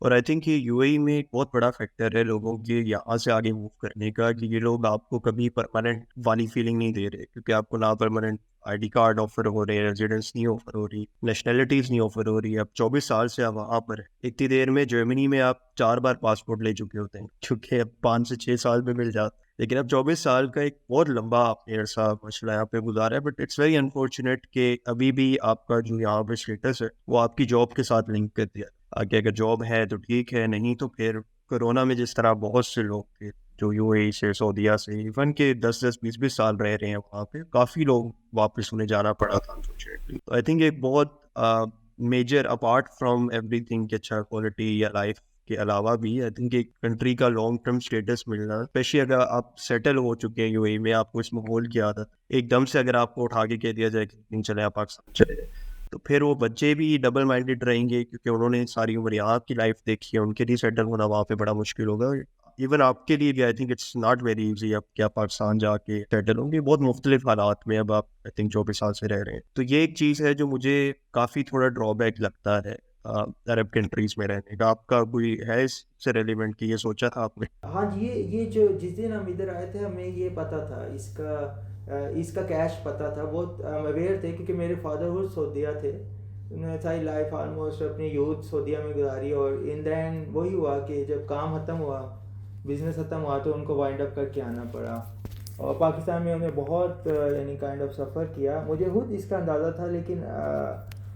اور I think یہ you اے ای میں ایک بہت بڑا فیکٹر ہے لوگوں کے یہاں سے آگے موو کرنے کا، کہ یہ لوگ آپ کو کبھی پرماننٹ والی فیلنگ نہیں دے رہے، کیونکہ آپ کو نہ permanent I D card offer ہو رہے ہیں، ریزیڈنس نہیں آفر ہو رہی، نیشنلٹیز نہیں آفر ہو رہی. اب 24 سال سے آپ وہاں پر ہیں، اتنی دیر میں جرمنی میں آپ 4 بار پاسپورٹ لے چکے ہوتے ہیں، کیونکہ اب 5 سے 6 سال میں مل جاتا. لیکن اب 24 سال کا ایک بہت لمبا آپ نے عرصہ مسئلہ یہاں پہ گزارا ہے. بٹ اٹس ویری انفارچونیٹ کہ ابھی بھی آپ کا جو یہاں پہ اسٹیٹس ہے وہ آپ کی جاب کے ساتھ لنک کر دیا کہ اگر جاب ہے تو ٹھیک ہے، نہیں تو پھر کرونا میں جس طرح بہت سے لوگ تھے جو یو اے ای سے، سعودیہ سے، ایون کے 10 10 20 20 سال رہ رہے ہیں وہاں پہ، کافی لوگ واپس انہیں جانا پڑا تھا انفارچونیٹلی. تو آئی تھنک ایک بہت major apart from everything کہ اچھا کوالٹی یا لائف کے علاوہ بھی آئی تھنک ایک کنٹری کا لانگ ٹرم اسٹیٹس ملنا، اسپیشلی اگر آپ سیٹل ہو چکے ہیں یو اے ای میں، آپ کو اس ماحول کی عادت، ایک دم سے اگر آپ کو اٹھا کے کہہ دیا جائے کہ نہیں چلے آپ پاکستان چلے جائیں، تو پھر وہ بچے بھی ڈبل مائنڈیڈ رہیں گے، کیونکہ انہوں نے ساری عمر یہاں کی لائف دیکھی ہے، ان کے لیے سیٹل ہونا وہاں پہ بڑا مشکل ہوگا. ایون آپ کے لیے بھی I think it's not very easy اب کیا پاکستان جا کے سیٹل ہوں گے، بہت مختلف حالات میں اب آپ آئی تھنک 24 سال سے رہ رہے ہیں. تو یہ ایک چیز ہے جو مجھے کافی تھوڑا ڈرا بیک لگتا ہے عرب کنٹریز میں رہنے کا. آپ کا کوئی ہے اس سے ریلیونٹ کہ یہ سوچا تھا آپ نے؟ ہاں جی، یہ جو جس دن ہم ادھر آئے تھے ہمیں یہ پتہ تھا، اس کا کیش پتہ تھا، بہت ہم اویئر تھے کیونکہ میرے فادر وہ سعودیہ تھے. انہوں نے ساری لائف آلموسٹ اپنی یوتھ سعودیہ میں گزاری، اور ان دا اینڈ وہی ہوا کہ جب کام ختم ہوا، بزنس ختم ہوا، تو ان کو وائنڈ اپ کر کے آنا پڑا. اور پاکستان میں انہیں بہت یعنی کائنڈ آف سفر کیا. مجھے خود اس کا اندازہ تھا، لیکن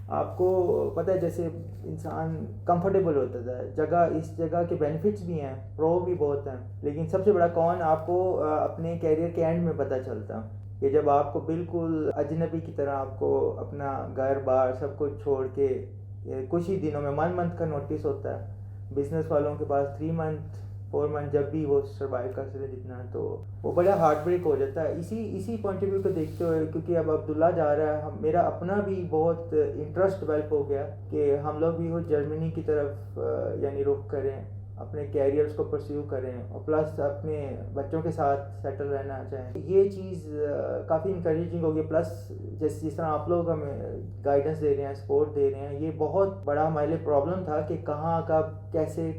آپ کو پتہ ہے جیسے انسان کمفرٹیبل ہوتا تھا جگہ، اس جگہ کے بینیفٹس بھی ہیں، پرو بھی بہت ہیں، لیکن سب سے بڑا کون آپ کو اپنے کیریئر کے اینڈ میں پتہ چلتا کہ جب آپ کو بالکل اجنبی کی طرح آپ کو اپنا گھر بار سب کچھ چھوڑ کے کچھ ہی دنوں میں 1 منتھ کا نوٹس ہوتا ہے. بزنس والوں کے پاس 3 منتھ 4 منتھ جب بھی وہ سروائیو کر سکتے جتنا، تو وہ بڑا ہارٹ بریک ہو جاتا ہے. اسی پوائنٹ آف ویو کو دیکھتے ہوئے، کیونکہ اب عبداللہ جا رہا ہے، میرا اپنا بھی بہت انٹرسٹ ڈیولپ ہو گیا کہ ہم لوگ بھی وہ جرمنی کی طرف یعنی رخ کریں، اپنے کیریئرس کو پرسیو کریں، اور پلس اپنے بچوں کے ساتھ سیٹل رہنا چاہیں. یہ چیز کافی انکریجنگ ہوگی. پلس جس طرح آپ لوگ ہمیں گائیڈنس دے رہے ہیں، سپورٹ دے رہے ہیں، یہ بہت بڑا ہمارے لیے پرابلم تھا کہ کہاں کب کیسے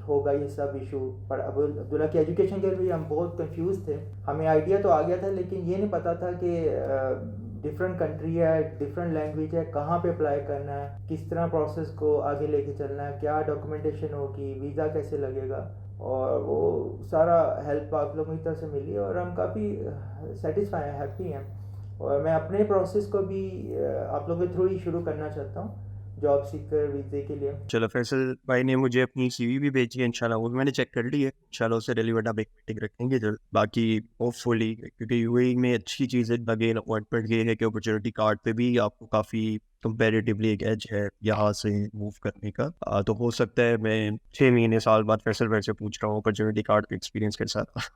ہوگا یہ سب ایشو. پر اب عبداللہ کی ایجوکیشن کے لیے ہم بہت کنفیوز تھے. ہمیں آئیڈیا تو آ گیا تھا، لیکن یہ نہیں پتا تھا کہ ڈفرینٹ کنٹری ہے، ڈفرینٹ لینگویج ہے، کہاں پہ اپلائی کرنا ہے، کس طرح پروسیس کو آگے لے کے چلنا ہے، کیا ڈاکومنٹیشن ہوگی، ویزا کیسے لگے گا. اور وہ سارا ہیلپ آپ لوگوں کی طرف سے ملی، اور ہم کافی سیٹسفائی ہیں، ہیپی ہیں. اور میں اپنے پروسیس کو بھی آپ لوگوں کے تھرو ہی شروع کرنا چاہتا ہوں جاب سیکر ویزے کے لیے. چلو، فیصل بھائی نے مجھے اپنی سی وی بھی بھیجی ہے، انشاءاللہ وہ بھی میں نے چیک کر لی ہے. انشاءاللہ اس سے ریلیونٹ آپ ایک میٹنگ رکھیں گے جلد. باقی ہوپ فلی، کیونکہ یو اے ای میں اچھی چیز ہے اگین اپوائنٹمنٹ یہ ہے کہ اپرچونیٹی کارڈ پہ بھی آپ کو کافی کمپیریٹیولی ایک ایج ہے یہاں سے موو کرنے کا. تو ہو سکتا ہے میں 6 مہینے سال بعد فیصل بھائی سے پوچھ رہا ہوں اپرچونیٹی کارڈ پہ ایکسپیرینس کے ساتھ